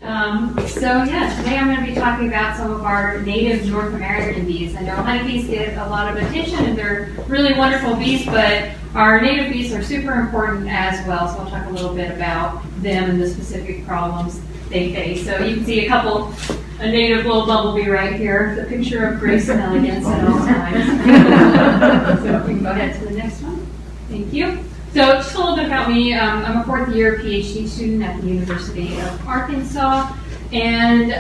Today I'm going to be talking about some of our native North American bees. I know honeybees get a lot of attention and they're really wonderful bees, but our native bees are super important as well. So I'll talk a little bit about them and the specific problems they face. So you can see a native little bumblebee right here, the picture of grace and elegance at all times. So we can go ahead to the next one. Thank you. So just a little bit about me. I'm a fourth year PhD student at the University of Arkansas, and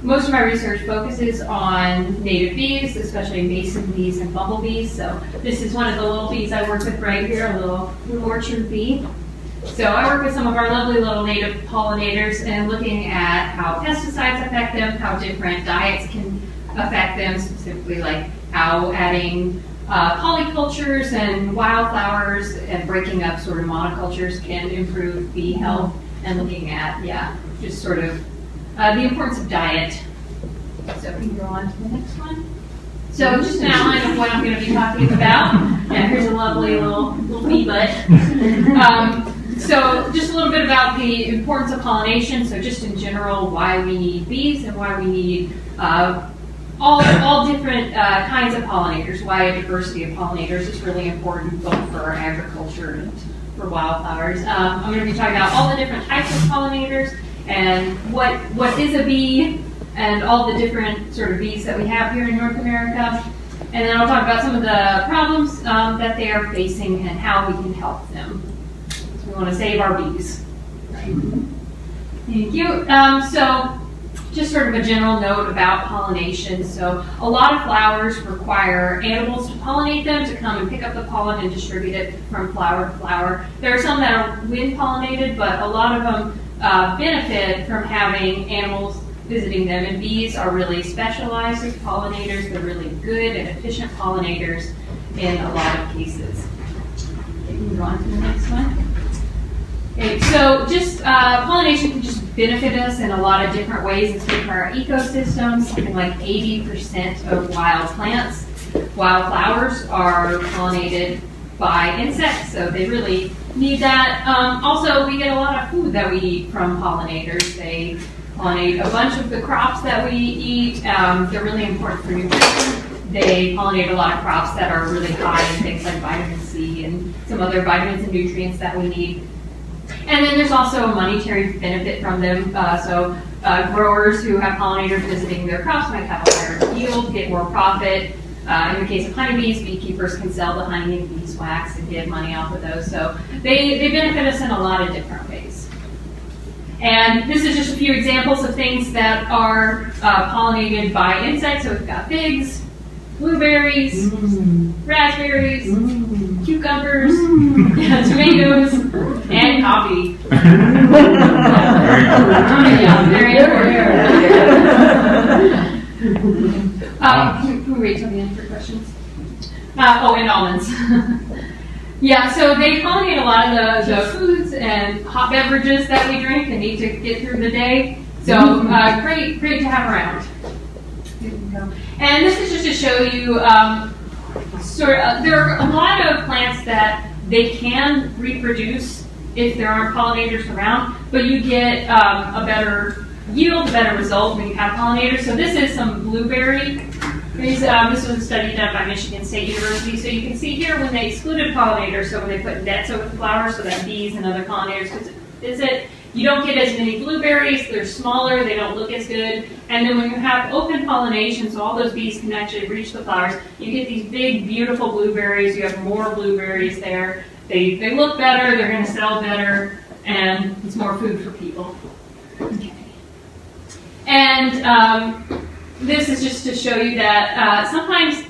most of my research focuses on native bees, especially mason bees and bumblebees. So this is one of the little bees I work with right here, a little orchard bee. So I work with some of our lovely little native pollinators and looking at how pesticides affect them, how different diets can affect them, specifically like how adding polycultures and wildflowers and breaking up sort of monocultures can improve bee health, and looking at, just sort of the importance of diet. So if we can go on to the next one. So just an outline of what I'm going to be talking about. Yeah, here's a lovely little bee butt. So just a little bit about the importance of pollination. So just in general, why we need bees and why we need all different kinds of pollinators, why a diversity of pollinators is really important both for agriculture and for wildflowers. I'm going to be talking about all the different types of pollinators and what is a bee and all the different sort of bees that we have here in North America. And then I'll talk about some of the problems that they are facing and how we can help them. So we want to save our bees. Right. Thank you. So just sort of a general note about pollination. So a lot of flowers require animals to pollinate them, to come and pick up the pollen and distribute it from flower to flower. There are some that are wind pollinated, but a lot of them benefit from having animals visiting them. And bees are really specialized as pollinators. They're really good and efficient pollinators in a lot of cases. Okay, we can go on to the next one. Okay, so just pollination can just benefit us in a lot of different ways. It's good for our ecosystems. Something like 80% of wild plants, wildflowers are pollinated by insects, so they really need that. Also, we get a lot of food that we eat from pollinators. They pollinate a bunch of the crops that we eat. They're really important for nutrition. They pollinate a lot of crops that are really high in things like vitamin C and some other vitamins and nutrients that we need. And then there's also a monetary benefit from them. Growers who have pollinators visiting their crops might have a higher yield, get more profit. In the case of honeybees, beekeepers can sell the honey and beeswax and get money off of those. So they benefit us in a lot of different ways. And this is just a few examples of things that are pollinated by insects. So we've got figs, blueberries, raspberries, cucumbers, tomatoes, and coffee. Very important. Can we wait till the end for questions? And almonds. So they pollinate a lot of the foods and hot beverages that we drink and need to get through the day. So great to have around. And this is just to show you there are a lot of plants that they can reproduce if there aren't pollinators around, but you get a better yield, a better result when you have pollinators. So this is some blueberry. This was a study done by Michigan State University. So you can see here when they excluded pollinators, so when they put nets over the flowers so that bees and other pollinators could visit, you don't get as many blueberries. They're smaller, they don't look as good. And then when you have open pollination, so all those bees can actually reach the flowers, you get these big, beautiful blueberries. You have more blueberries there. They look better, they're going to sell better, and it's more food for people. Okay. And this is just to show you that sometimes,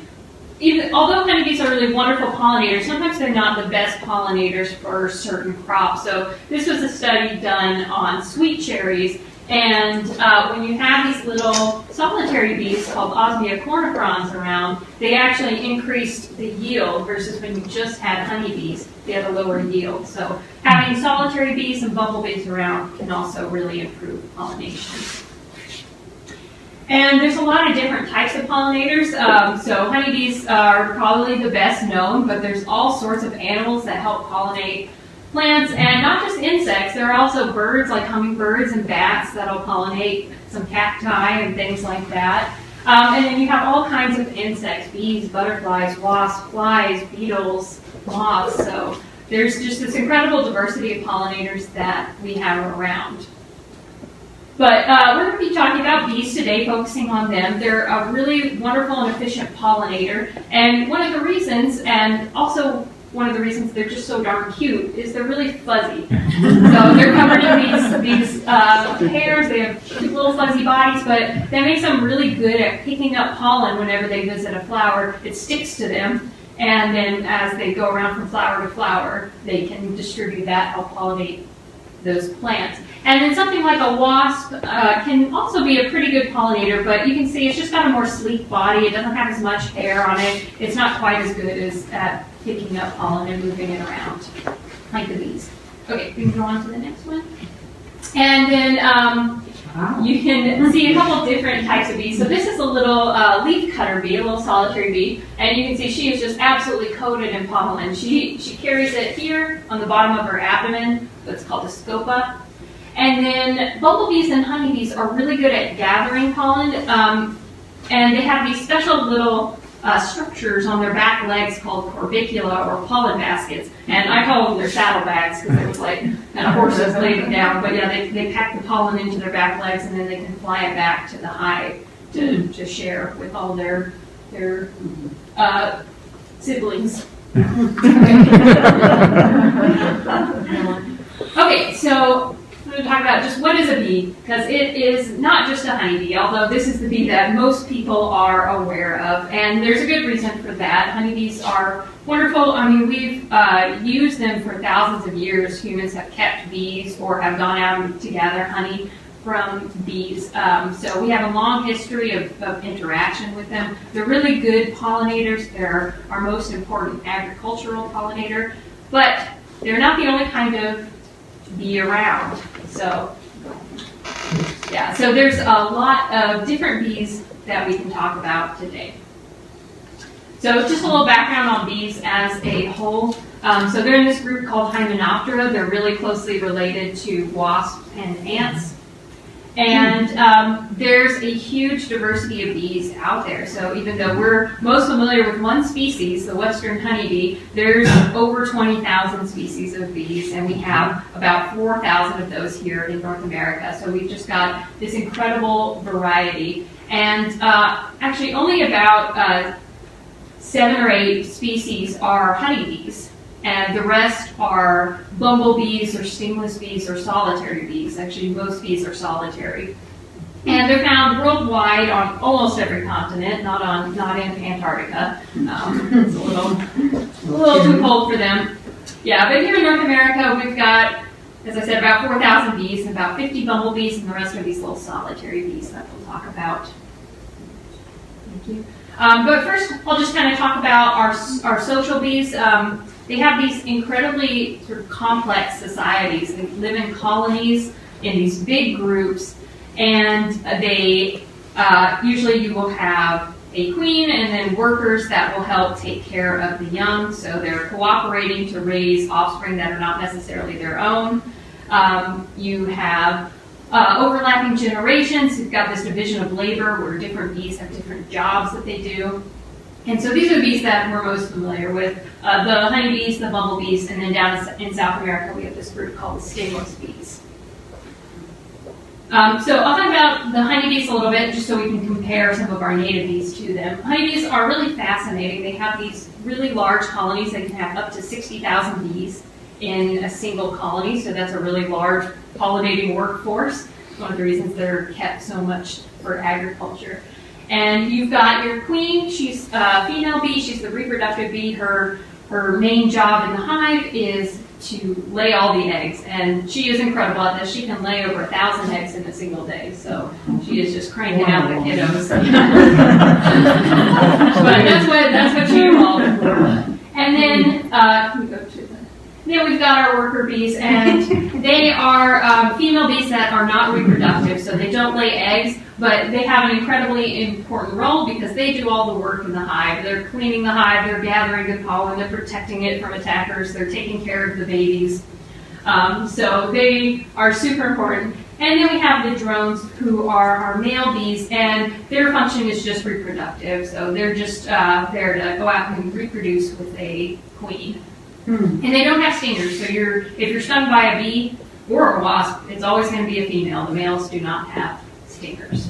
although honeybees are really wonderful pollinators, sometimes they're not the best pollinators for certain crops. So this was a study done on sweet cherries, and when you have these little solitary bees called Osmia cornifrons around, they actually increased the yield versus when you just had honeybees, they had a lower yield. So having solitary bees and bumblebees around can also really improve pollination. And there's a lot of different types of pollinators. So honeybees are probably the best known, but there's all sorts of animals that help pollinate plants, and not just insects. There are also birds like hummingbirds and bats that'll pollinate, some cacti and things like that. And then you have all kinds of insects, bees, butterflies, wasps, flies, beetles, moths. So there's just this incredible diversity of pollinators that we have around. But we're going to be talking about bees today, focusing on them. They're a really wonderful and efficient pollinator. And one of the reasons, and also one of the reasons they're just so darn cute, is they're really fuzzy. So they're covered in these hairs. They have cute little fuzzy bodies, but that makes them really good at picking up pollen whenever they visit a flower. It sticks to them. And then as they go around from flower to flower, they can distribute that, help pollinate those plants. And then something like a wasp can also be a pretty good pollinator, but you can see it's just got a more sleek body. It doesn't have as much hair on it. It's not quite as good as at picking up pollen and moving it around like the bees. Okay, we can go on to the next one. And then you can see a couple different types of bees. So this is a little leaf cutter bee, a little solitary bee, and you can see she is just absolutely coated in pollen. She carries it here on the bottom of her abdomen. That's called a scopa. And then bumblebees and honeybees are really good at gathering pollen, and they have these special little structures on their back legs called corbicula or pollen baskets. And I call them their saddlebags because it was like kind of horses laying down. But yeah, they pack the pollen into their back legs, and then they can fly it back to the hive to share with all their siblings. Okay, so I'm going to talk about just what is a bee, because it is not just a honeybee, although this is the bee that most people are aware of, and there's a good reason for that. Honeybees are wonderful. I mean, we've used them for thousands of years. Humans have kept bees or have gone out to gather honey from bees. So we have a long history of interaction with them. They're really good pollinators. They're our most important agricultural pollinator, but they're not the only kind of bee around. So yeah, so there's a lot of different bees that we can talk about today. So just a little background on bees as a whole. So they're in this group called Hymenoptera. They're really closely related to wasps and ants. And there's a huge diversity of bees out there. So even though we're most familiar with one species, the western honeybee, there's over 20,000 species of bees, and we have about 4,000 of those here in North America. So we've just got this incredible variety. And actually only about 7 or 8 species are honeybees. And the rest are bumblebees or stingless bees or solitary bees. Actually, most bees are solitary. And they're found worldwide on almost every continent, not in Antarctica. It's a little too cold for them. Yeah, but here in North America, we've got, as I said, about 4,000 bees and about 50 bumblebees, and the rest are these little solitary bees that we'll talk about. Thank you. But first, I'll just kind of talk about our social bees. They have these incredibly sort of complex societies. They live in colonies in these big groups, and they usually you will have a queen and then workers that will help take care of the young. So they're cooperating to raise offspring that are not necessarily their own. You have overlapping generations. You've got this division of labor where different bees have different jobs that they do. And so these are the bees that we're most familiar with, the honeybees, the bumblebees, and then down in South America we have this group called the stingless bees. So I'll talk about the honeybees a little bit just so we can compare some of our native bees to them. Honeybees are really fascinating. They have these really large colonies. They can have up to 60,000 bees in a single colony, so that's a really large pollinating workforce. It's one of the reasons they're kept so much for agriculture. And you've got your queen. She's a female bee. She's the reproductive bee. Her main job in the hive is to lay all the eggs. And she is incredible at this. She can lay over 1,000 eggs in a single day. So she is just cranking out the kiddos. But that's what she evolved for. And then, can we go to the... Then we've got our worker bees, and they are female bees that are not reproductive, so they don't lay eggs, but they have an incredibly important role because they do all the work in the hive. They're cleaning the hive, they're gathering the pollen, they're protecting it from attackers, they're taking care of the babies. So they are super important. And then we have the drones, who are our male bees, and their function is just reproductive. So they're just there to go out and reproduce with a queen. And they don't have stingers, so if you're stung by a bee or a wasp, it's always going to be a female. The males do not have stingers.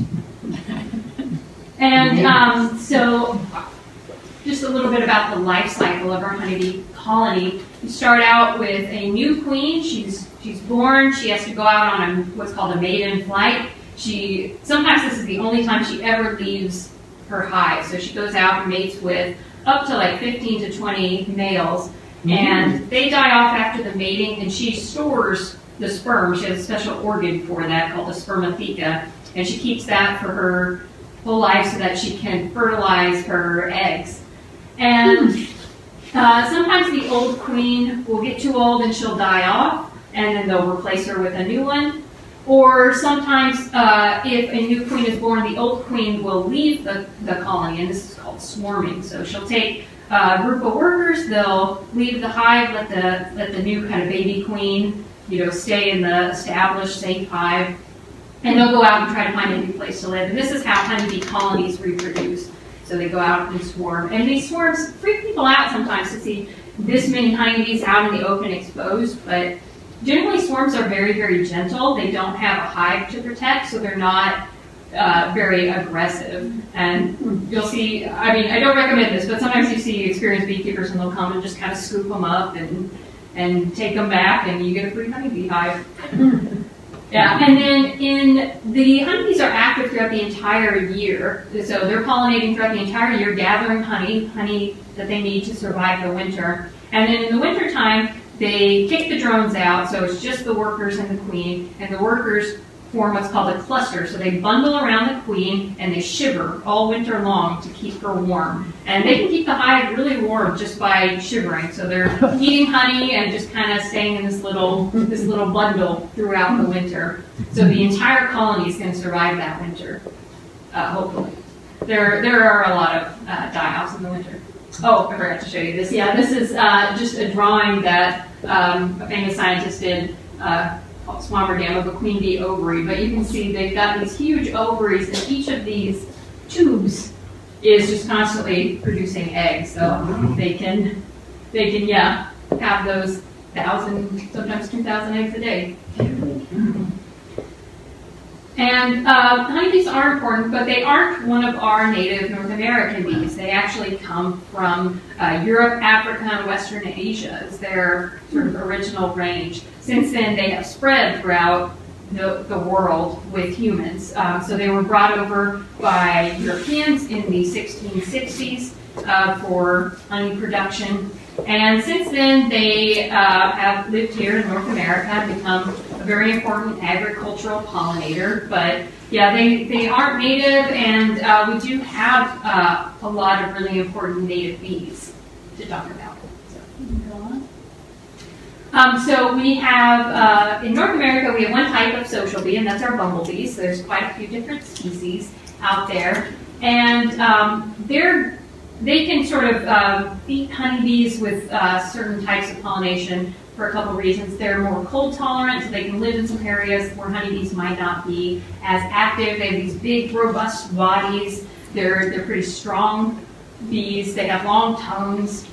And so just a little bit about the life cycle of our honeybee colony. You start out with a new queen. She's born. She has to go out on what's called a maiden flight. Sometimes this is the only time she ever leaves her hive. So she goes out and mates with up to like 15 to 20 males. And they die off after the mating, and she stores the sperm. She has a special organ for that called the spermatheca, and she keeps that for her whole life so that she can fertilize her eggs. And sometimes the old queen will get too old and she'll die off, and then they'll replace her with a new one. Or sometimes if a new queen is born, the old queen will leave the colony, and this is called swarming. So she'll take a group of workers, they'll leave the hive, let the new kind of baby queen, stay in the established safe hive, and they'll go out and try to find a new place to live. And this is how honeybee colonies reproduce. So they go out and swarm. And these swarms freak people out sometimes to see this many honeybees out in the open exposed, but generally swarms are very, very gentle. They don't have a hive to protect, so they're not very aggressive. And you'll see, I don't recommend this, but sometimes you see experienced beekeepers and they'll come and just kind of scoop them up and take them back, and you get a free honeybee hive. Yeah, and then the honeybees are active throughout the entire year. So they're pollinating throughout the entire year, gathering honey that they need to survive the winter. And then in the wintertime, they kick the drones out, so it's just the workers and the queen, and the workers form what's called a cluster. So they bundle around the queen and they shiver all winter long to keep her warm. And they can keep the hive really warm just by shivering. So they're eating honey and just kind of staying in this little bundle throughout the winter. So the entire colony is going to survive that winter, hopefully. There are a lot of die-offs in the winter. Oh, I forgot to show you this. Yeah, this is just a drawing that a famous scientist did called Swammerdam of a queen bee ovary. But you can see they've got these huge ovaries, and each of these tubes is just constantly producing eggs. So they can have those 1,000, sometimes 2,000 eggs a day. And honeybees are important, but they aren't one of our native North American bees. They actually come from Europe, Africa, and Western Asia as their sort of original range. Since then, they have spread throughout the world with humans. So they were brought over by Europeans in the 1660s for honey production. And since then, they have lived here in North America and become a very important agricultural pollinator. But yeah, they aren't native, and we do have a lot of really important native bees to talk about. So we have, in North America, we have one type of social bee, and that's our bumblebees. So there's quite a few different species out there. And they can sort of beat honeybees with certain types of pollination for a couple reasons. They're more cold tolerant, so they can live in some areas where honeybees might not be as active. They have these big, robust bodies. They're pretty strong bees. They have long tongues.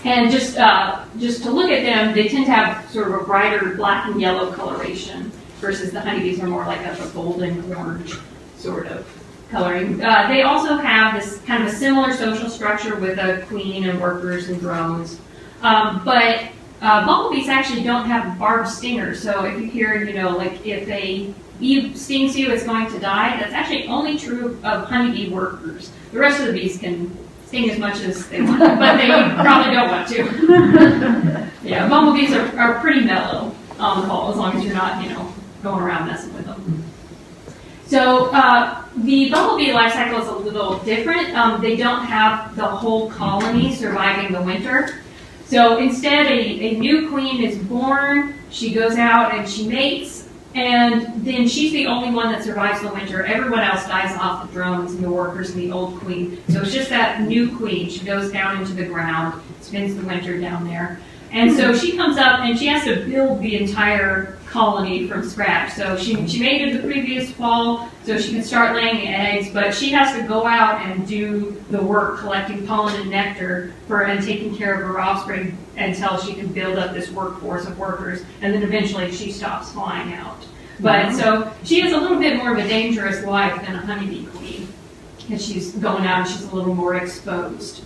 And just to look at them, they tend to have sort of a brighter black and yellow coloration versus the honeybees are more like a golden orange sort of coloring. They also have this kind of a similar social structure with a queen and workers and drones. But bumblebees actually don't have barbed stingers. So if you hear, like if a bee stings you, it's going to die, that's actually only true of honeybee workers. The rest of the bees can sting as much as they want, but they probably don't want to. Yeah, bumblebees are pretty mellow on the whole, as long as you're not, going around messing with them. So the bumblebee life cycle is a little different. They don't have the whole colony surviving the winter. So instead, a new queen is born, she goes out and she mates, and then she's the only one that survives the winter. Everyone else dies off, the drones and the workers and the old queen. So it's just that new queen. She goes down into the ground, spends the winter down there. And so she comes up and she has to build the entire colony from scratch. So she made it the previous fall so she can start laying eggs, but she has to go out and do the work collecting pollen and nectar and taking care of her offspring until she can build up this workforce of workers, and then eventually she stops flying out. But so she has a little bit more of a dangerous life than a honeybee queen, because she's going out and she's a little more exposed.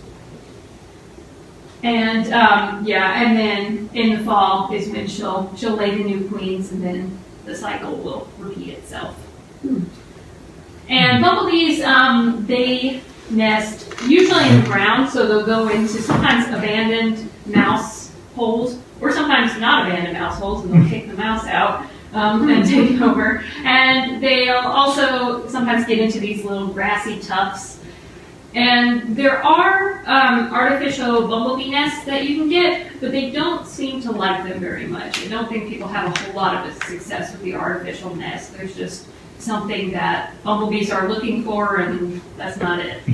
And and then in the fall is when she'll lay the new queens, and then the cycle will repeat itself. And bumblebees, they nest usually in the ground, so they'll go into sometimes abandoned mouse holes, or sometimes not abandoned mouse holes, and they'll kick the mouse out and take it over. And they'll also sometimes get into these little grassy tufts. And there are artificial bumblebee nests that you can get, but they don't seem to like them very much. I don't think people have a whole lot of success with the artificial nest. There's just something that bumblebees are looking for, and that's not it.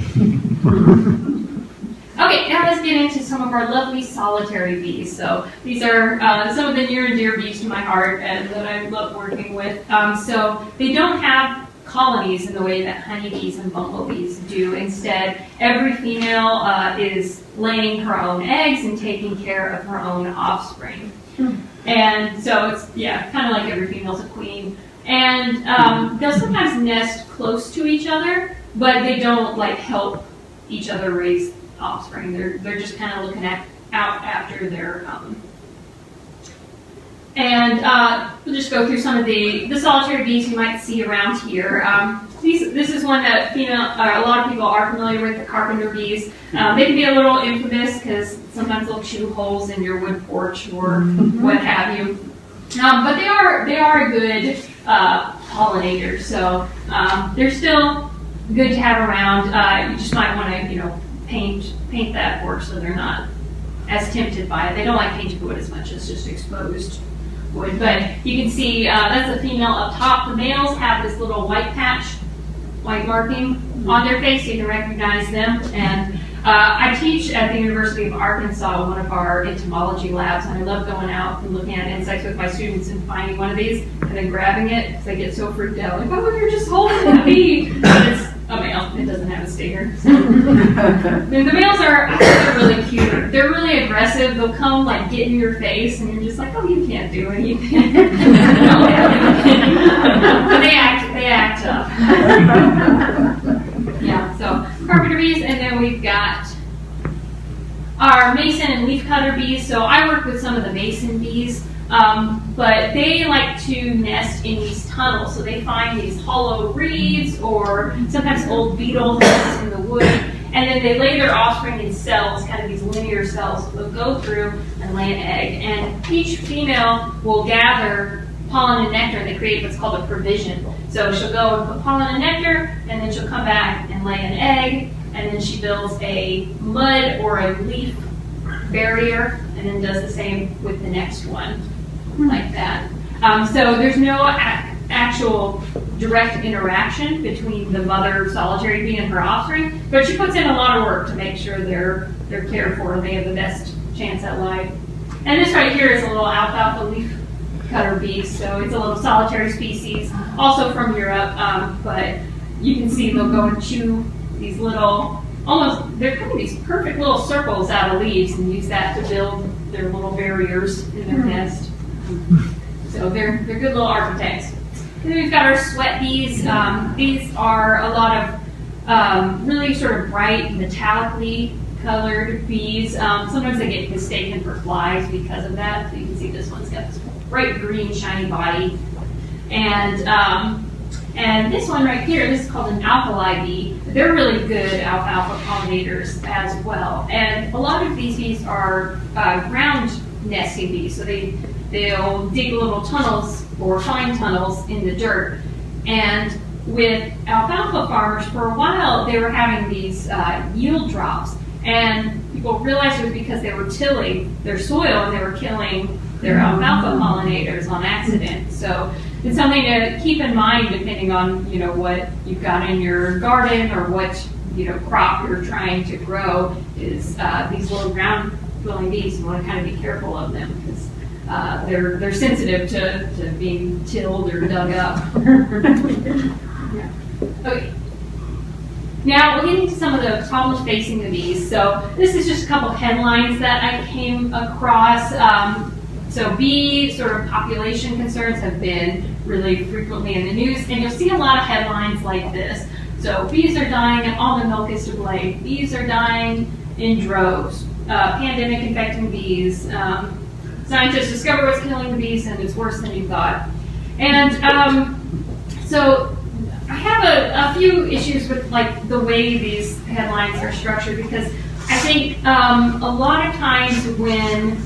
Okay, now let's get into some of our lovely solitary bees. So these are some of the near and dear bees to my heart and that I love working with. So they don't have colonies in the way that honeybees and bumblebees do. Instead, every female is laying her own eggs and taking care of her own offspring. And so it's, kind of like every female's a queen. And they'll sometimes nest close to each other, but they don't help each other raise offspring. They're just kind of looking out after their we'll just go through some of the solitary bees you might see around here. This is one that a lot of people are familiar with, the carpenter bees. They can be a little infamous because sometimes they'll chew holes in your wood porch or what have you. But they are good pollinators, so they're still good to have around. You just might want to paint that porch so they're not as tempted by it. They don't like painted wood as much as just exposed wood. But you can see that's the female up top. The males have this little white marking on their face, so you can recognize them. And I teach at the University of Arkansas, one of our entomology labs, and I love going out and looking at insects with my students and finding one of these and then grabbing it because they get so freaked out. Like, oh, you're just holding a bee. But it's a male. It doesn't have a stinger. So. The males are really cute. They're really aggressive. They'll come get in your face, and you're just like, oh, you can't do anything. But they act tough. So carpenter bees, and then we've got our mason and leafcutter bees. So I work with some of the mason bees, but they like to nest in these tunnels. So they find these hollow reeds or sometimes old beetle nests in the wood, and then they lay their offspring in cells, kind of these linear cells. So they'll go through and lay an egg, and each female will gather pollen and nectar, and they create what's called a provision. So she'll go and put pollen and nectar, and then she'll come back and lay an egg, and then she builds a mud or a leaf barrier, and then does the same with the next one, like that. So there's no actual direct interaction between the mother solitary bee and her offspring, but she puts in a lot of work to make sure they're cared for and they have the best chance at life. And this right here is a little alfalfa leaf cutter bee, so it's a little solitary species, also from Europe, but you can see they'll go and chew these little, they're kind of these perfect little circles out of leaves and use that to build their little barriers in their nest. So they're good little architects. And then we've got our sweat bees. These are a lot of really sort of bright, metallically colored bees. Sometimes they get mistaken for flies because of that. So you can see this one's got this bright green, shiny body. And this one right here, this is called an alkali bee. They're really good alfalfa pollinators as well. And a lot of these bees are ground nesting bees. So they'll dig little tunnels or find tunnels in the dirt. And with alfalfa farmers, for a while, they were having these yield drops. And people realized it was because they were tilling their soil and they were killing their alfalfa pollinators on accident. So it's something to keep in mind depending on what you've got in your garden or what crop you're trying to grow. Is these little ground dwelling bees. You want to kind of be careful of them because they're sensitive to being tilled or dug up. Yeah. Okay. Now we'll get into some of the problems facing the bees. So this is just a couple headlines that I came across. So bee sort of population concerns have been really frequently in the news, and you'll see a lot of headlines like this. So bees are dying and almond milk is to blame. Bees are dying in droves. Pandemic infecting bees. Scientists discover what's killing the bees and it's worse than you thought. And so I have a few issues with like the way these headlines are structured, because I think a lot of times when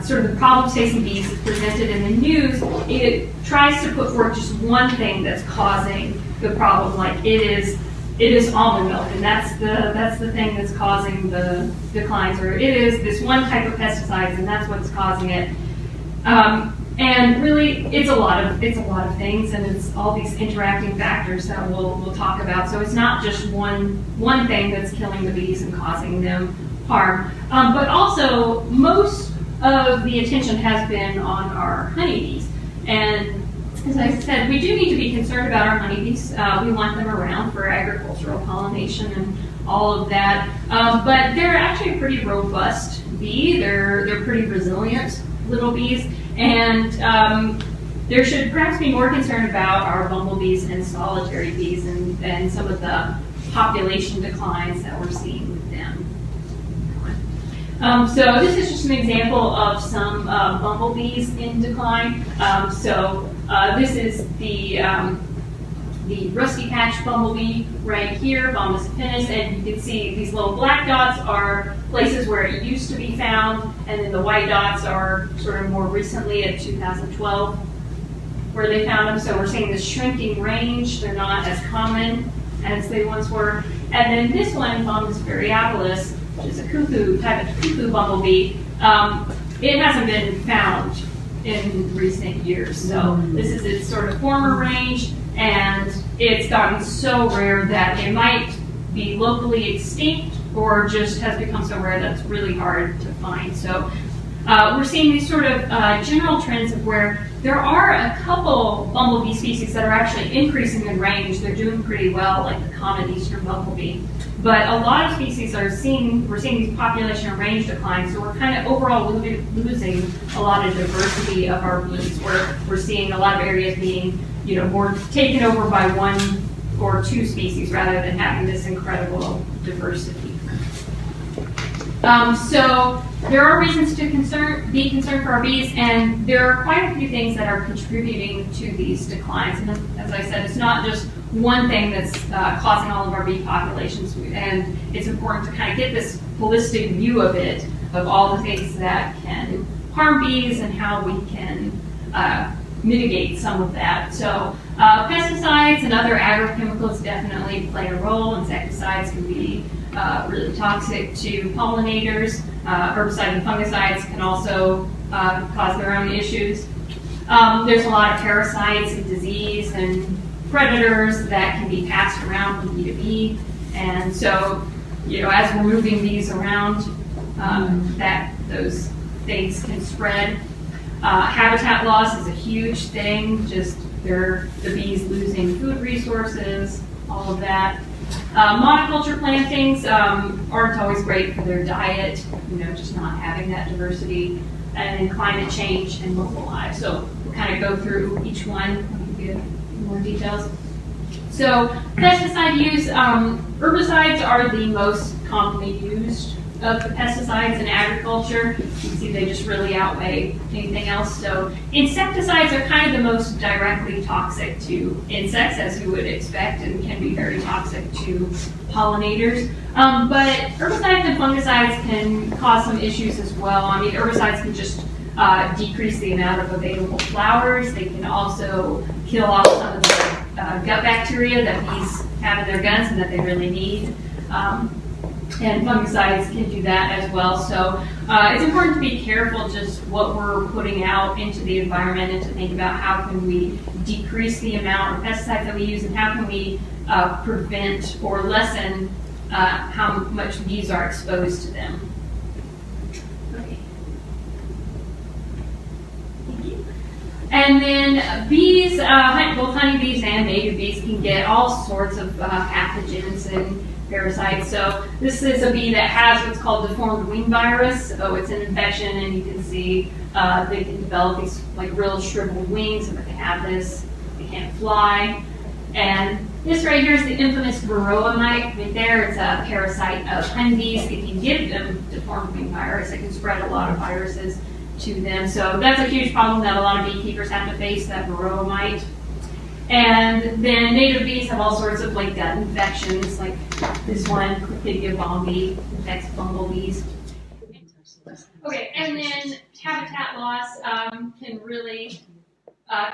sort of the problems facing bees is presented in the news, it tries to put forth just one thing that's causing the problem, like it is almond milk, and that's the thing that's causing the declines, or it is this one type of pesticides, and that's what's causing it. And really, it's a lot of things, and it's all these interacting factors that we'll talk about. So it's not just one thing that's killing the bees and causing them harm, but also most of the attention has been on our honeybees. And as I said, we do need to be concerned about our honeybees. We want them around for agricultural pollination and all of that. But they're actually a pretty robust bee. They're pretty resilient little bees. And there should perhaps be more concern about our bumblebees and solitary bees and some of the population declines that we're seeing with them. So this is just an example of some bumblebees in decline. This is the rusty patch bumblebee right here, Bombus affinis, and you can see these little black dots are places where it used to be found, and then the white dots are sort of more recently at 2012 where they found them. So we're seeing this shrinking range. They're not as common as they once were. And then this one, Bombus variopolis, which is a type of cuckoo bumblebee, it hasn't been found in recent years. So this is its sort of former range, and it's gotten so rare that it might be locally extinct or just has become so rare that it's really hard to find. So we're seeing these sort of general trends of where there are a couple bumblebee species that are actually increasing in range. They're doing pretty well, like the common eastern bumblebee. But a lot of species we're seeing these population and range declines, so we're kind of overall losing a lot of diversity of our bees. We're seeing a lot of areas being, more taken over by one or two species rather than having this incredible diversity. So there are reasons to be concerned for our bees, and there are quite a few things that are contributing to these declines. And as I said, it's not just one thing that's causing all of our bee populations, and it's important to kind of get this holistic view of it, of all the things that can harm bees and how we can mitigate some of that. So pesticides and other agrochemicals definitely play a role. Insecticides can be really toxic to pollinators. Herbicides and fungicides can also cause their own issues. There's a lot of parasites and disease and predators that can be passed around from bee to bee. And so, as we're moving bees around, those things can spread. Habitat loss is a huge thing, just the bees losing food resources, all of that. Monoculture plantings aren't always great for their diet, just not having that diversity. And then climate change and local life. So we'll kind of go through each one and give you more details. So pesticide use, herbicides are the most commonly used of the pesticides in agriculture. You can see they just really outweigh anything else. So insecticides are kind of the most directly toxic to insects, as you would expect, and can be very toxic to pollinators. But herbicides and fungicides can cause some issues as well. I mean, herbicides can just decrease the amount of available flowers. They can also kill off some of the gut bacteria that bees have in their guts and that they really need. And fungicides can do that as well. So it's important to be careful just what we're putting out into the environment and to think about how can we decrease the amount of pesticides that we use and how can we prevent or lessen how much bees are exposed to them. Okay. Thank you. And then bees, both honeybees and native bees can get all sorts of pathogens and parasites. So this is a bee that has what's called deformed wing virus. So it's an infection, and you can see they can develop these like real shriveled wings. And if they have this, they can't fly. And this right here is the infamous varroa mite. Right there, it's a parasite of honeybees. If you give them deformed wing virus, it can spread a lot of viruses to them. So that's a huge problem that a lot of beekeepers have to face, that varroa mite. And then native bees have all sorts of like gut infections, like this one, Clithidia bombi, infects bumblebees. Okay, and then habitat loss can really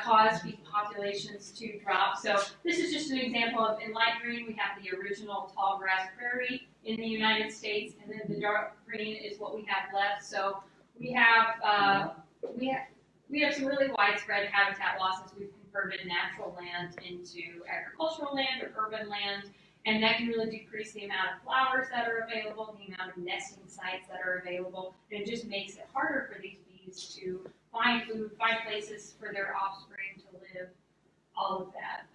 cause bee populations to drop. So this is just an example of, in light green, we have the original tall grass prairie in the United States, and then the dark green is what we have left. So we have some really widespread habitat losses. We've converted natural land into agricultural land or urban land, and that can really decrease the amount of flowers that are available, the amount of nesting sites that are available, and it just makes it harder for these bees to find food, find places for their offspring to live, all of that.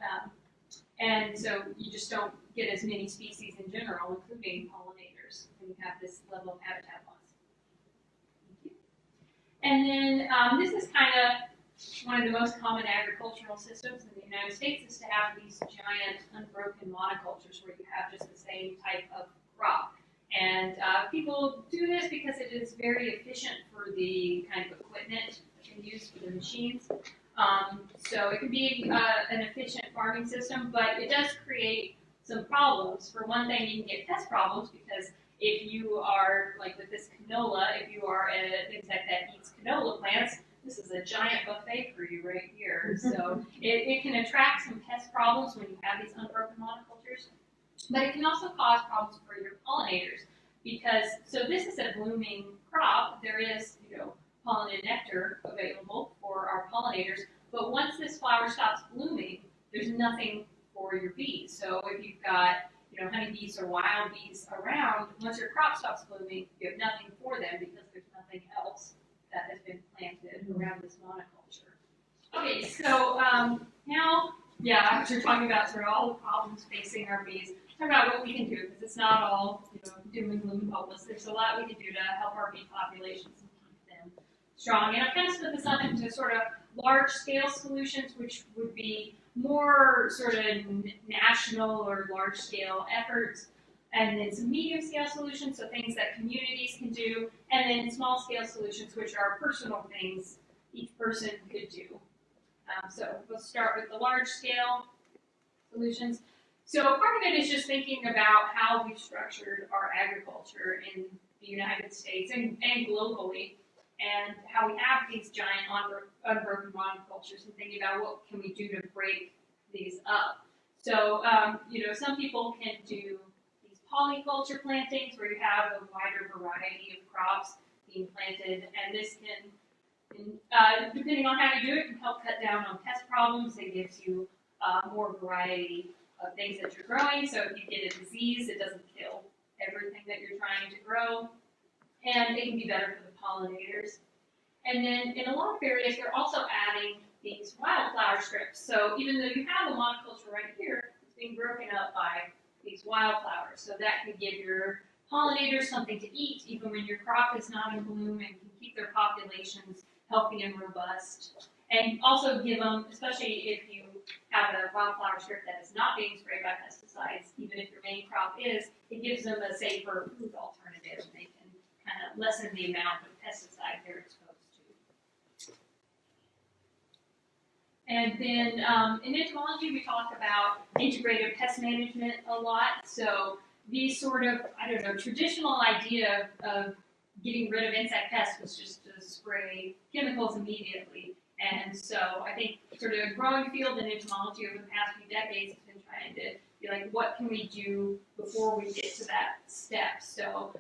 And so you just don't get as many species in general, including pollinators, when you have this level of habitat loss. And then this is kind of one of the most common agricultural systems in the United States, is to have these giant unbroken monocultures where you have just the same type of crop. And people do this because it is very efficient for the kind of equipment that they use for the machines. So it can be an efficient farming system, but it does create some problems. For one thing, you can get pest problems because if you are, like with this canola, if you are an insect that eats canola plants, this is a giant buffet for you right here. So it can attract some pest problems when you have these unbroken monocultures, but it can also cause problems for your pollinators because, so this is a blooming crop. There is, pollen and nectar available for our pollinators, but once this flower stops blooming, there's nothing for your bees. So if you've got honeybees or wild bees around, once your crop stops blooming, you have nothing for them because there's nothing else that has been planted around this monoculture. Okay, so now, after talking about sort of all the problems facing our bees, talk about what we can do, because it's not all doom and gloom and hopeless. There's a lot we can do to help our bee populations and keep them strong. And I've kind of split this up into sort of large-scale solutions, which would be more sort of national or large-scale efforts, and then some medium-scale solutions, so things that communities can do, and then small-scale solutions, which are personal things each person could do. So we'll start with the large-scale solutions. So part of it is just thinking about how we've structured our agriculture in the United States and globally, and how we have these giant unbroken monocultures, and thinking about what can we do to break these up. So, some people can do these polyculture plantings where you have a wider variety of crops being planted, and this can, depending on how you do it, can help cut down on pest problems. It gives you more variety of things that you're growing, so if you get a disease, it doesn't kill everything that you're trying to grow, and it can be better for the pollinators. And then in a lot of areas, they're also adding these wildflower strips. So even though you have a monoculture right here, it's being broken up by these wildflowers. So that can give your pollinators something to eat, even when your crop is not in bloom, and can keep their populations healthy and robust. And also give them, especially if you have a wildflower strip that is not being sprayed by pesticides, even if your main crop is, it gives them a safer food alternative. They can kind of lessen the amount of pesticide they're exposed to. And then in entomology, we talk about integrated pest management a lot. So these sort of, traditional idea of getting rid of insect pests was just to spray chemicals immediately. And so I think sort of a growing field in entomology over the past few decades has been trying to be like, what can we do before we get to that step? So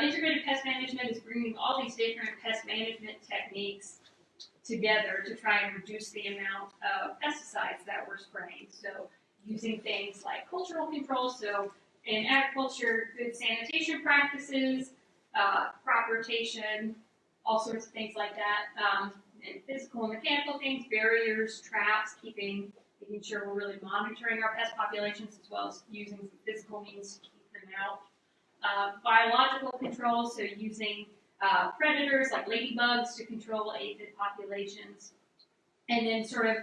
integrated pest management is bringing all these different pest management techniques together to try and reduce the amount of pesticides that we're spraying. So using things like cultural control, so in agriculture, good sanitation practices, crop rotation, all sorts of things like that. And physical and mechanical things, barriers, traps, making sure we're really monitoring our pest populations as well as using some physical means to keep them out. Biological control, so using predators like ladybugs to control aphid populations. And then sort of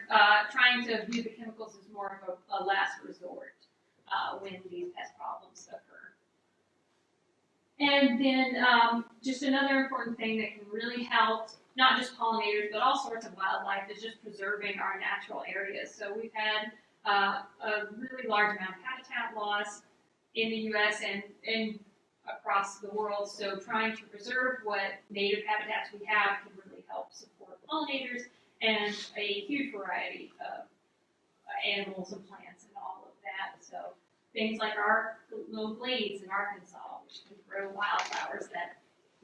trying to view the chemicals as more of a last resort when these pest problems occur. And then just another important thing that can really help, not just pollinators, but all sorts of wildlife, is just preserving our natural areas. So we've had a really large amount of habitat loss in the U.S. and across the world. So trying to preserve what native habitats we have can really help support pollinators and a huge variety of animals and plants and all of that. So things like our little glades in Arkansas, which can grow wildflowers that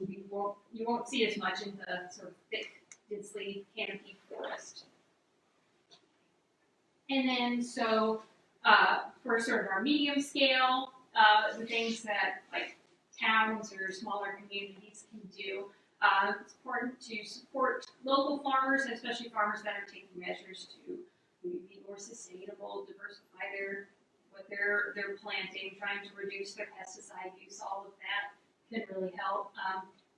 you won't see as much in the sort of thick, densely canopied forest. And then so for sort of our medium scale, the things that like towns or smaller communities can do, it's important to support local farmers, and especially farmers that are taking measures to be more sustainable, diversify what they're planting, trying to reduce their pesticide use. All of that can really help.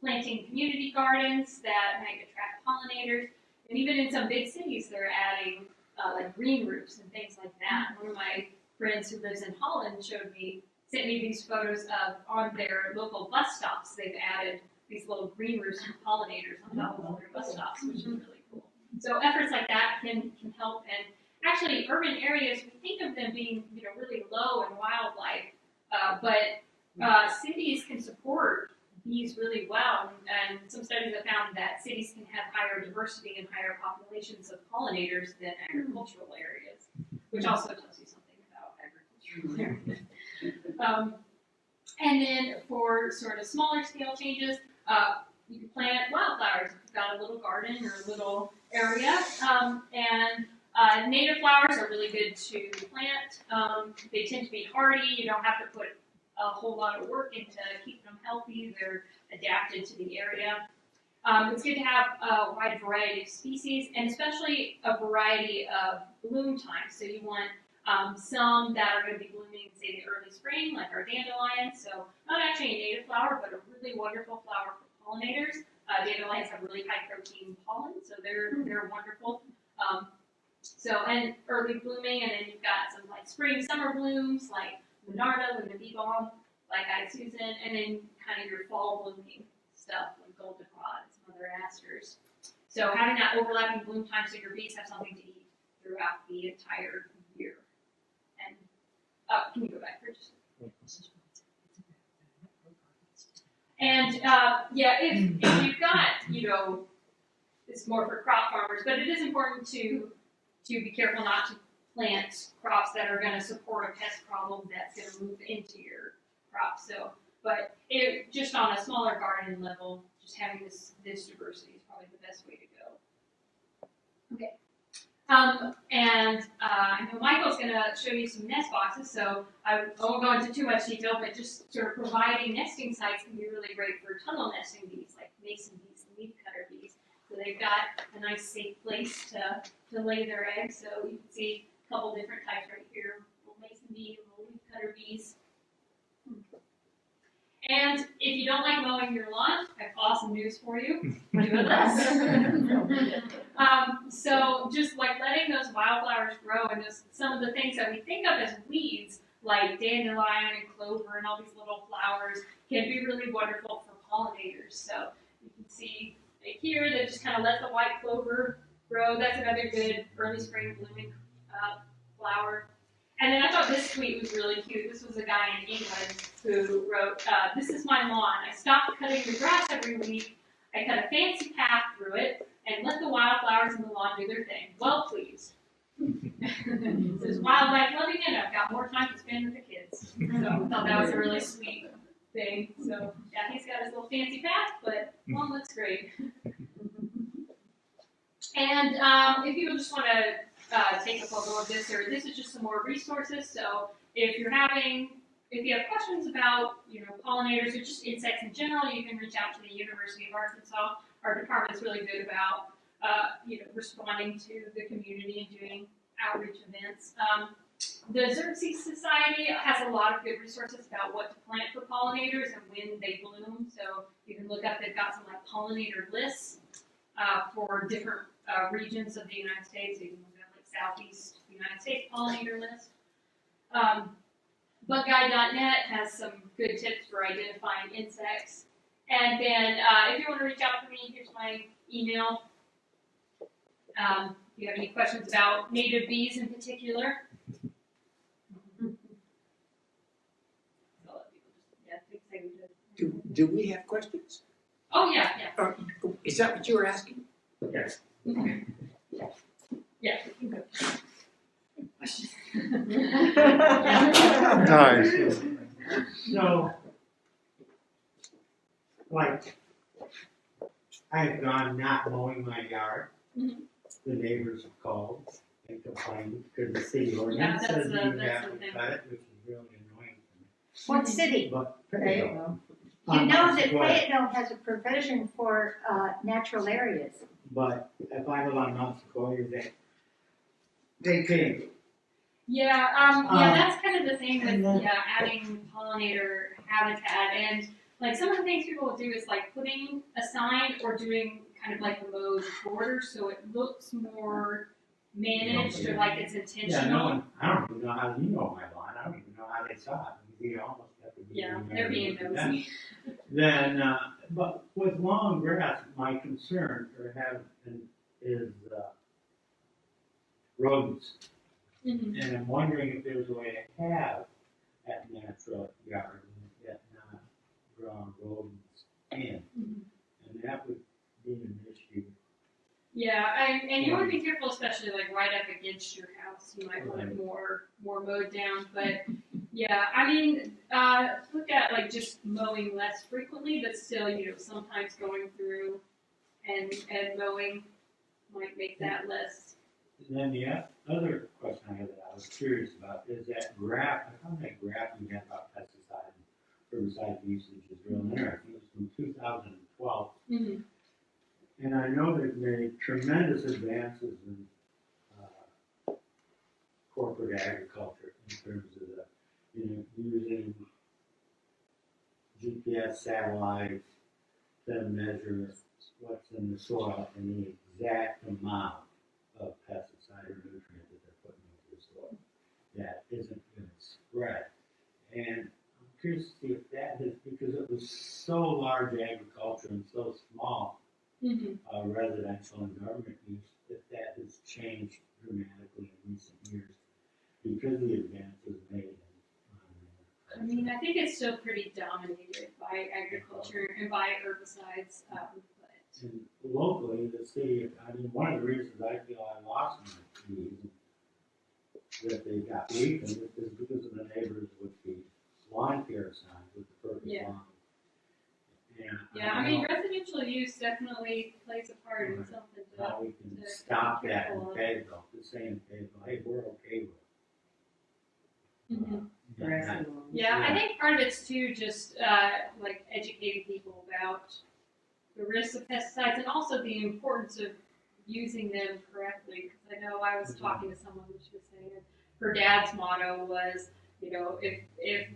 Planting community gardens that might attract pollinators, and even in some big cities, they're adding like green roofs and things like that. One of my friends who lives in Holland sent me these photos of on their local bus stops. They've added these little green roofs and pollinators on top of all their bus stops, which is really cool. So efforts like that can help. And actually, urban areas, we think of them being really low in wildlife, but cities can support bees really well. And some studies have found that cities can have higher diversity and higher populations of pollinators than agricultural areas, which also tells you something about agricultural areas. And then for sort of smaller scale changes, you can plant wildflowers if you've got a little garden or a little area. And native flowers are really good to plant. They tend to be hardy. You don't have to put a whole lot of work into keeping them healthy. They're adapted to the area. It's good to have a wide variety of species, and especially a variety of bloom times. So you want some that are going to be blooming in, say, the early spring, like our dandelions. So not actually a native flower, but a really wonderful flower for pollinators. Dandelions have really high protein pollen, so they're wonderful. And early blooming, and then you've got some like spring, summer blooms, like Monarda, Luna Bee Balm, like Eyed Susan, and then kind of your fall blooming stuff like goldenrod and some other asters. So having that overlapping bloom time so your bees have something to eat throughout the entire year. And can you go back for just a second? And if you've got, it's more for crop farmers, but it is important to be careful not to plant crops that are going to support a pest problem that's going to move into your crop. So, but just on a smaller garden level, just having this diversity is probably the best way to go. Okay. I know Michael's going to show you some nest boxes, so I won't go into too much detail, but just sort of providing nesting sites can be really great for tunnel nesting bees, like mason bees and leafcutter bees. So they've got a nice safe place to lay their eggs. So you can see a couple different types right here, little mason bee, little leafcutter bees. And if you don't like mowing your lawn, I have awesome news for you. Do it less. So just like letting those wildflowers grow and some of the things that we think of as weeds, like dandelion and clover and all these little flowers, can be really wonderful for pollinators. So you can see right here that just kind of let the white clover grow. That's another good early spring blooming flower. And then I thought this tweet was really cute. This was a guy in England who wrote, "This is my lawn. I stopped cutting the grass every week. I cut a fancy path through it and let the wildflowers in the lawn do their thing. Well pleased." It says, "Wildlife loving it. I've got more time to spend with the kids." So I thought that was a really sweet thing. So yeah, he's got his little fancy path, but lawn looks great. And if people just want to take a photo of this, or this is just some more resources. So if you're having if you have questions about, pollinators or just insects in general, you can reach out to the University of Arkansas. Our department's really good about, responding to the community and doing outreach events. The Xerxes Society has a lot of good resources about what to plant for pollinators and when they bloom. So you can look up, they've got some like pollinator lists for different regions of the United States. So you can look at like Southeast United States pollinator list. Bugguide.net has some good tips for identifying insects. And then if you want to reach out to me, here's my email. If you have any questions about native bees in particular. Do we have questions? Oh, yeah. Is that what you were asking? Yes. Yeah. Questions? Nice. So, like, I've gone not mowing my yard. Mhm. The neighbors have called and complained because the city ordinance that's says the- you that's have the to thing. cut it, which is really annoying for me. What city? But You I'm know not that surprised. Fayetteville has a provision for natural areas. But if I live on Mount Sequoia, they can't. Yeah, that's kind of the thing with and then- adding pollinator habitat, and like some of the things people will do is like putting a sign or doing kind of like a mowed border, so it looks more managed or like it's Yeah, intentional. I don't even know how you know my lawn. I don't even know how they saw it. You almost have to be. Yeah, they're being nosy. Then, but with long grass, my concern is rodents. Mhm. And I'm wondering if there's a way to have that natural garden that not draw rodents in. Mhm. And that would be an issue. Yeah, and you want to be careful, especially like right up against your house. You might want it Right. more mowed down. But yeah, I mean, look at like just mowing less frequently, but still, sometimes going through and mowing might make that less. And then the other question I had that I was curious about is that graph. I found that graph you had about pesticide and herbicide usage is real interesting. It was from 2012. Mm-hmm. And I know they've made tremendous advances in corporate agriculture in terms of using GPS satellites to measure what's in the soil and the exact amount of pesticide or nutrient that they're putting into the soil that isn't going to spread. And I'm curious to see if that is because it was so large agriculture and so small. Mm-hmm. Residential and government use, that has changed dramatically in recent years because of the advances made. I mean, I think it's still pretty dominated by agriculture and by herbicides. But And locally, the city, one of the reasons I feel I lost my trees that they got weakened is because of the neighbors with the lawn care signs with the perfect lawn. Yeah, I mean, residential use definitely plays a part in something to. How we can to stop be that careful in of. Fayetteville, to say in Fayetteville, hey, we're okay with it. Mhm. Yeah. Yeah, I think part of it's too just like educating people about the risks of pesticides and also the importance of using them correctly. Because I know I was talking to someone who was saying that her dad's motto was, if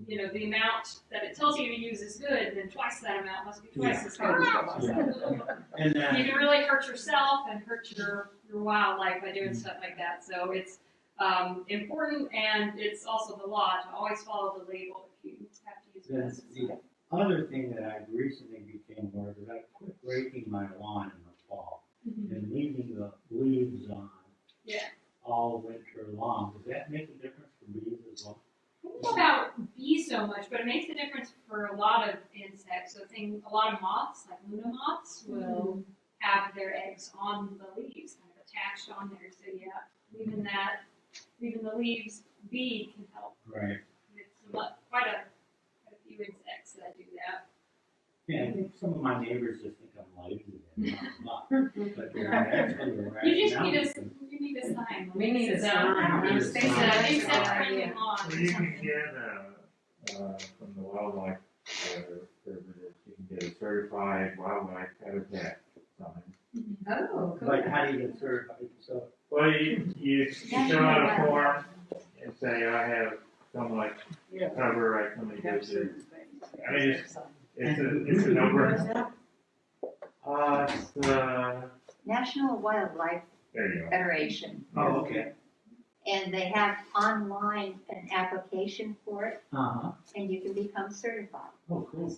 the amount that it tells you to use is good, then twice that amount must be twice as good. Yeah. And You can really hurt yourself and hurt your wildlife by doing stuff like that. So it's important, and it's also the law to always follow the label if you have to use the pesticide. other thing that I recently became aware of is I quit raking my lawn in the fall and leaving the leaves on Yeah. all winter long. Does that make a difference for bees as well? I don't know about bees so much, but it makes a difference for a lot of insects. So a lot of moths, like Luna moths, will have their eggs on the leaves, kind of attached on there. So yeah, leaving the leaves be can help. Right. It's quite a few insects that do that. Yeah, I think some of my neighbors just think I'm lazy and not. But they're actually right. You need a sign. We need a So, sign. Insect friendly lawn So or you can something. get from the wildlife, service, you can get a certified wildlife habitat sign. Oh, But how do you get certified? So, Well, you fill out a form and say, I have so much cover, I come and visit. I mean, it's a no-brainer. It's, National Wildlife there you go. Federation, oh, okay. and they have online an application for it, Uh-huh. and you can become certified. Oh, cool.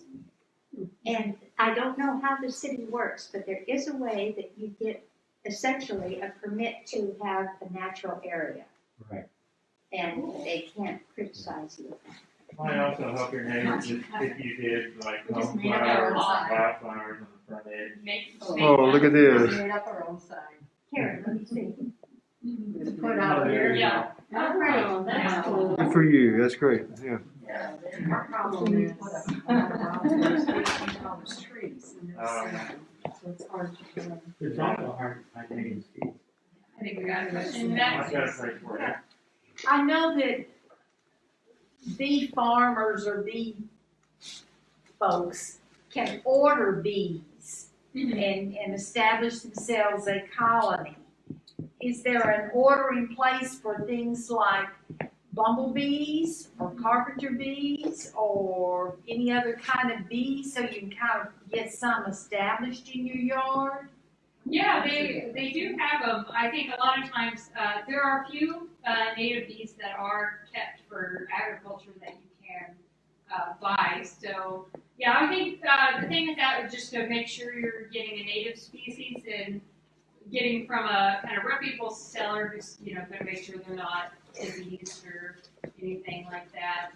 And I don't know how the city works, but there is a way that you get essentially a permit to have a natural area, Right. and they can't criticize you. Might also help your neighbors if you did like We just home made up our flowers, own sign. wildflowers on the front edge. Oh, look at We this. made up our own sign. Here, let me see. Just put it out there. Yeah. Oh, great, that's cool. Good for you. That's great. Yeah. Yeah, our problem is put up there's 18 tallest trees in this Oh, yeah. city, so it's hard to do. It's also hard to find names. I think we got a question. I've got a place for you. I know that bee farmers or bee folks can order bees and establish themselves a colony. Is there an ordering place for things like bumblebees or carpenter bees or any other kind of bees so you can kind of get some established in your yard? Yeah, they do have them. I think a lot of times, there are a few native bees that are kept for agriculture that you can buy. So, yeah, I think the thing with that would just to make sure you're getting a native species and getting from a kind of reputable seller who's, going to make sure they're not diseased or anything like that.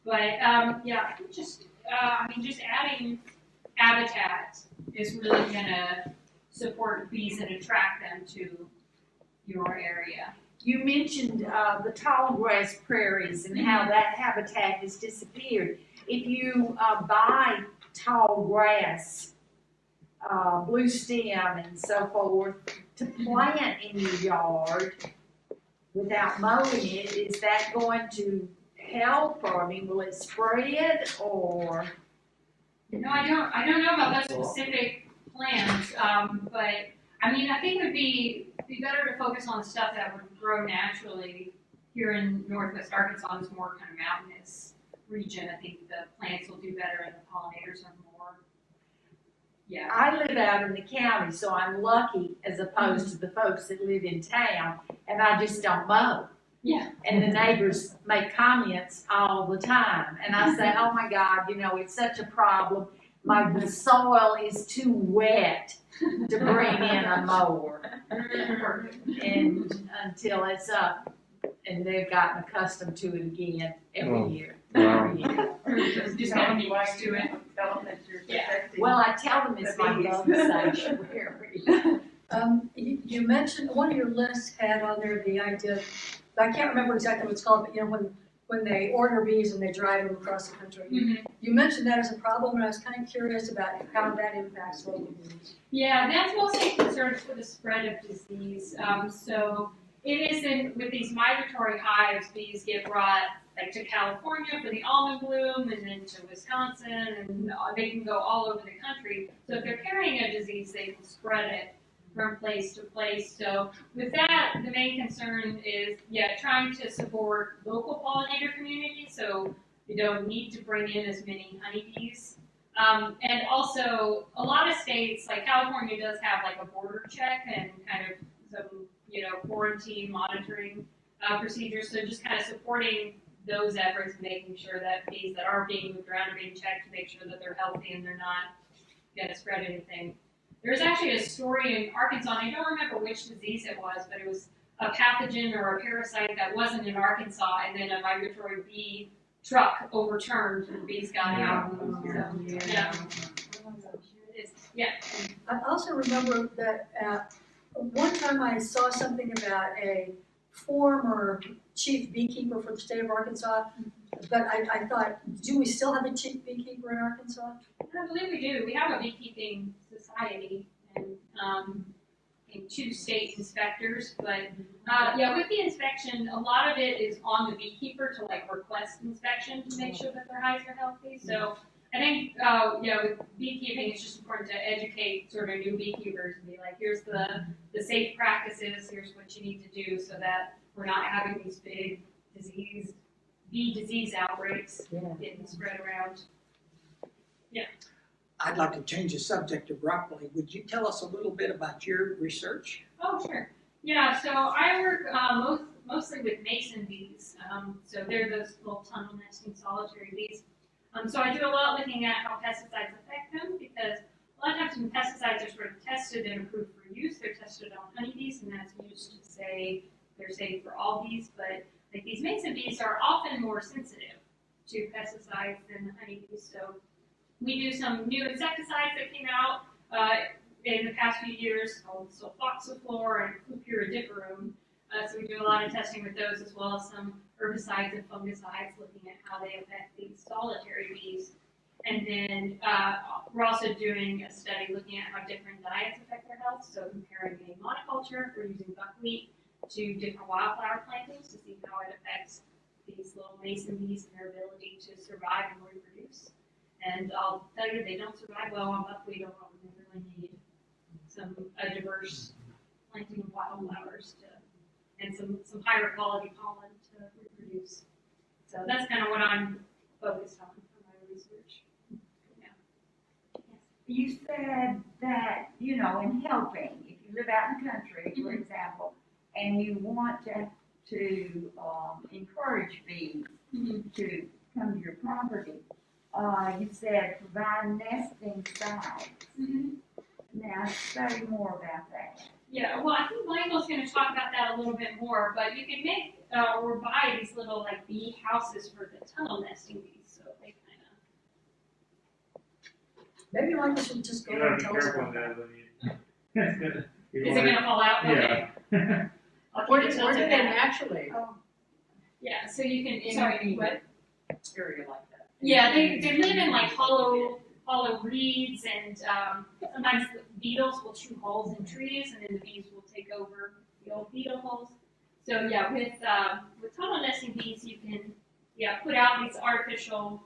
But, yeah, I think just adding habitat is really going to support bees and attract them to your area. You mentioned the tall grass prairies and how that habitat has disappeared. If you buy tall grass, blue stem and so forth to plant in your yard without mowing it, is that going to help, or I mean, will it spread, or? No, I don't know about those specific plans, but I mean, I think it would be better to focus on stuff that would grow naturally here in Northwest Arkansas. Is more kind of mountainous region. I think the plants will do better and the pollinators are more. Yeah. I live out in the county, so I'm lucky as opposed to the folks that live in town, and I just don't mow. Yeah. And the neighbors make comments all the time, and I say, oh my God, it's such a problem. The soil is too wet to bring in a mower. And until it's up, and they've gotten accustomed to it again every year. Wow. Every year. Just gotta be used to it. Tell them that you're Yeah. protecting. Well, I tell them it's my love sanctuary. You mentioned, one of your lists had on there the idea, I can't remember exactly what it's called, but when they order bees and they drive them across the country. You mentioned that as a problem, and I was kind of curious about how that impacts local bees. Yeah, that's mostly concerned for the spread of disease. So it isn't with these migratory hives, bees get brought like to California for the almond bloom and then to Wisconsin, and they can go all over the country. So if they're carrying a disease, they can spread it from place to place. So with that, the main concern is, trying to support local pollinator communities. So you don't need to bring in as many honeybees. And also, a lot of states, like California, does have like a border check and kind of some, quarantine monitoring procedures. So just kind of supporting those efforts, making sure that bees that are being moved around are being checked to make sure that they're healthy and they're not going to spread anything. There's actually a story in Arkansas, and I don't remember which disease it was, but it was a pathogen or a parasite that wasn't in Arkansas, and then a migratory bee truck overturned and the bees got out. I also remember that one time I saw something about a former chief beekeeper for the state of Arkansas, but I thought, do we still have a chief beekeeper in Arkansas? I believe we do. We have a beekeeping society, and think 2 state inspectors, but, yeah, with the inspection, a lot of it is on the beekeeper to like request inspection to make sure that their hives are healthy, so I think, yeah, with beekeeping, it's just important to educate sort of new beekeepers and be like, here's the safe practices, here's what you need to do so that we're not having these big bee disease outbreaks getting spread around. I'd like to change the subject abruptly. Would you tell us a little bit about your research? Oh, sure. Yeah, so I work mostly with mason bees. So they're those little tunnel nesting solitary bees. So I do a lot looking at how pesticides affect them because a lot of times when pesticides are sort of tested and approved for use, they're tested on honeybees and that's used to say they're safe for all bees. But like these mason bees are often more sensitive to pesticides than the honeybees. So we do some new insecticides that came out in the past few years called sulfoxaflor and flupyridiferum. So we do a lot of testing with those as well as some herbicides and fungicides looking at how they affect these solitary bees. And then we're also doing a study looking at how different diets affect their health. So comparing a monoculture, if we're using buckwheat, to different wildflower plantings to see how it affects these little mason bees and their ability to survive and reproduce. And I'll tell you, they don't survive well on buckwheat alone. They really need a diverse planting of wildflowers and some higher quality pollen to reproduce. So that's kind of what I'm focused on for my research. Yeah. You said that, you know, in helping, if you live out in the country, for example, and you want to encourage bees to come to your property, you said provide nesting sites. Now, study more about that. Yeah, well, I think Michael's going to talk about that a little bit more, but you can make or buy these little like bee houses for the tunnel nesting bees, so they Maybe Michael should just go You there gotta and be tell us careful about with that. that when you. is it going to fall out? Yeah. Okay. I'll Where keep do it tilted they back. naturally Yeah, so you can. Sorry, What? area like that? Yeah, they live in like hollow reeds, and sometimes the beetles will chew holes in trees, and then the bees will take over the old beetle holes. So yeah, with tunnel nesting bees, you can put out these artificial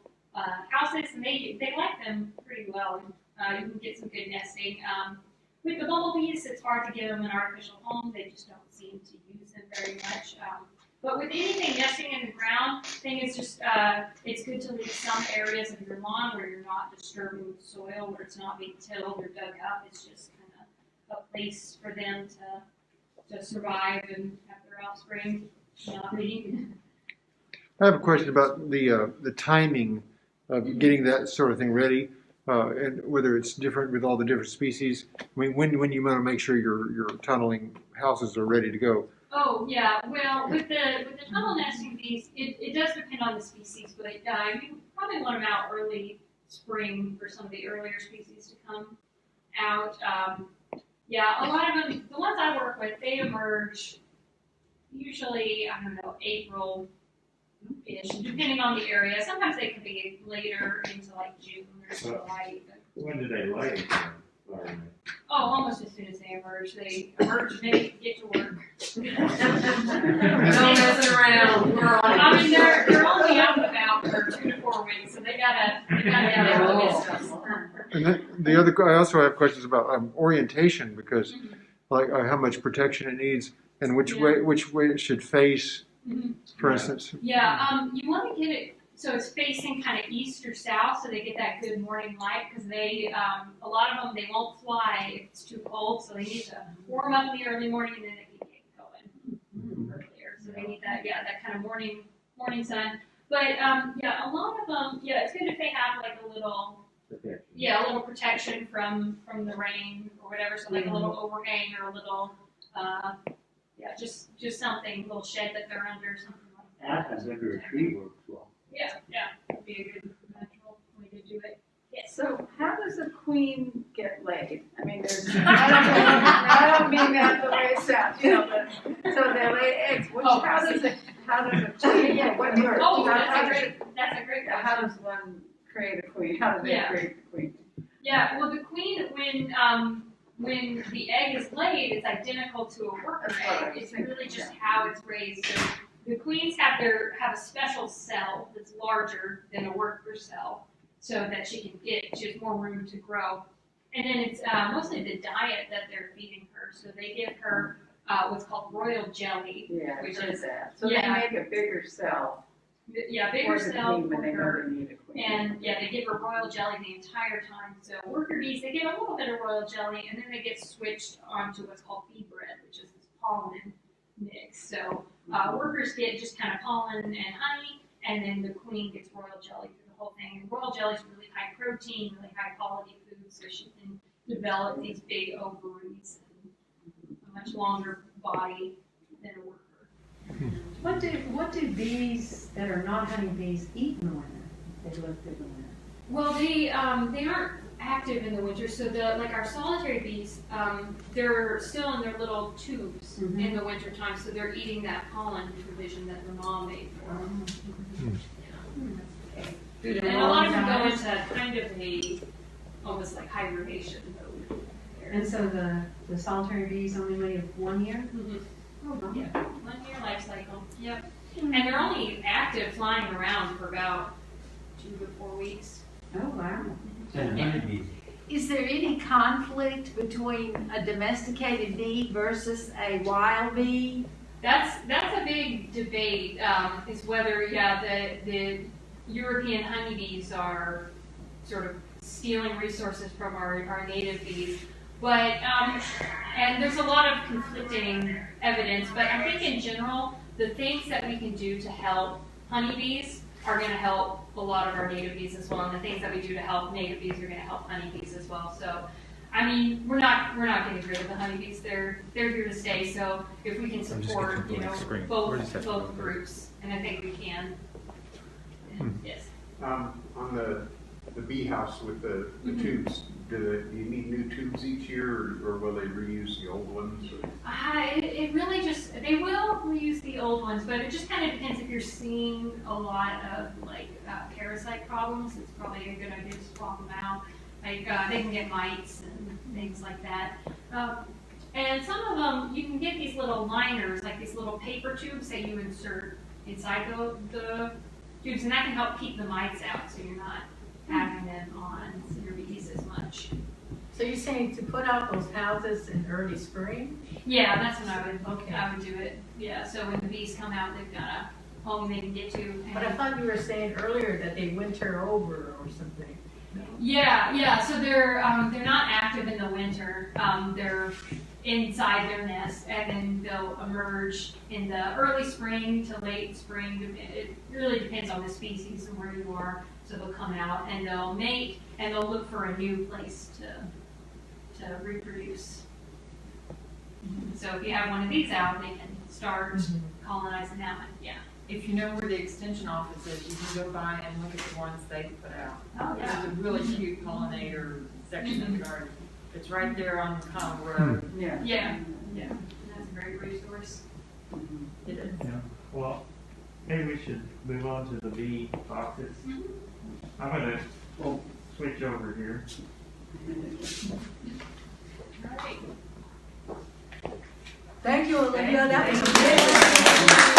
houses, and they like them pretty well. You can get some good nesting. With the bumblebees, it's hard to give them an artificial home. They just don't seem to use them very much. But with anything nesting in the ground, I think it's just, it's good to leave some areas of your lawn where you're not disturbing the soil, where it's not being tilled or dug up. It's just kind of a place for them to survive and have their offspring not be. I have a question about the timing of getting that sort of thing ready, and whether it's different with all the different species. I mean, when you want to make sure your tunneling houses are ready to go. Oh, yeah, well, with the tunnel nesting bees, it does depend on the species, but you probably want them out early spring for some of the earlier species to come out. Yeah, a lot of them, the ones I work with, they emerge usually, I don't know, April-ish, depending on the area. Sometimes they can be later into like June or July even. When do they lay? Oh, almost as soon as they emerge. They emerge, they get to work. No messing around. We're on. I mean, they're only out and about for 2 to 4 weeks, so they gotta get all the business. And then I also have questions about orientation, because like how much protection it needs and which way it should face, for instance. Yeah, you want to get it so it's facing kind of east or south, so they get that good morning light. Because they, a lot of them, they won't fly if it's too cold, so they need to warm up in the early morning and then they can get going earlier. So they need that kind of morning sun. But a lot of them, it's good if they have like a little. A little protection from the rain or whatever, so like a little overhang or a little, just something, a little shed that they're under, something like that. As under a tree works well. Yeah, would be a good natural way to do it. Yes. So how does a queen get laid? I mean, I don't mean that the way it sounds, so they lay eggs. How does a queen, what bird? That's a great question. How does one create a queen? How do they create the queen? Yeah, well, the queen, when the egg is laid, it's identical to a worker That's what I egg. was It's thinking, really just how it's raised. So the queens have a special cell that's larger than a worker cell, so that she has more room to grow. And then it's mostly the diet that they're feeding her. So they give her what's called royal jelly. Yeah, Which which is- is that. So yeah. they make a bigger cell. Yeah, bigger for the cell queen when for they know her. they need a queen. And yeah, they give her royal jelly the entire time. So worker bees, they get a little bit of royal jelly, and then they get switched onto what's called bee bread, which is this pollen mix. So workers get just kind of pollen and honey, and then the queen gets royal jelly through the whole thing. And royal jelly is really high protein, really high quality food, so she can develop these big ovaries and a much longer body than a worker. What do bees that are not honeybees eat in the winter? They live through the winter. Well, they aren't active in the winter. So like our solitary bees, they're still in their little tubes in the winter time. So they're eating that pollen provision that the mom made for them. And a lot of them go into kind of almost like hibernation mode. And so the solitary bees only live 1 year? Oh, yeah, 1 year life cycle. Yep. And they're only active flying around for about 2 to 4 weeks. Oh, wow. And honeybees. Is there any conflict between a domesticated bee versus a wild bee? That's a big debate. Is whether the European honeybees are sort of stealing resources from our native bees. But, and there's a lot of conflicting evidence, but I think in general, the things that we can do to help honeybees are going to help a lot of our native bees as well, and the things that we do to help native bees are going to help honeybees as well. So, I mean, we're not getting rid of the honeybees. They're here to stay. So if we can support, both groups, and I think we can. Yes. On the bee house with the tubes, do you need new tubes each year, or will they reuse the old ones? It really just, they will reuse the old ones, but it just kind of depends if you're seeing a lot of like parasite problems. It's probably a good idea to swap them out. Like they can get mites and things like that. And some of them, you can get these little liners, like these little paper tubes that you insert inside the tubes, and that can help keep the mites out, so you're not having them on your bees as much. So you're saying to put out those houses in early spring? Yeah, that's when I Okay. would do it. Yeah, so when the bees come out, they've got a home they can get to. And But I thought you were saying earlier that they winter over or something. yeah. So they're not active in the winter. They're inside their nest, and then they'll emerge in the early spring to late spring. It really depends on the species and where you are. So they'll come out and they'll mate, and they'll look for a new place to reproduce. So if you have one of these out, they can start colonizing that one. Yeah. If you know where the extension office is, you can go by and look at the ones they put out. Oh, yeah. There's a really cute pollinator section of the garden. It's right there on the Connell Road. Yeah. That's a great resource. It is. Yeah. Well, maybe we should move on to the bee boxes. I'm gonna switch over here. All right. Thank you, Olivia. That was amazing.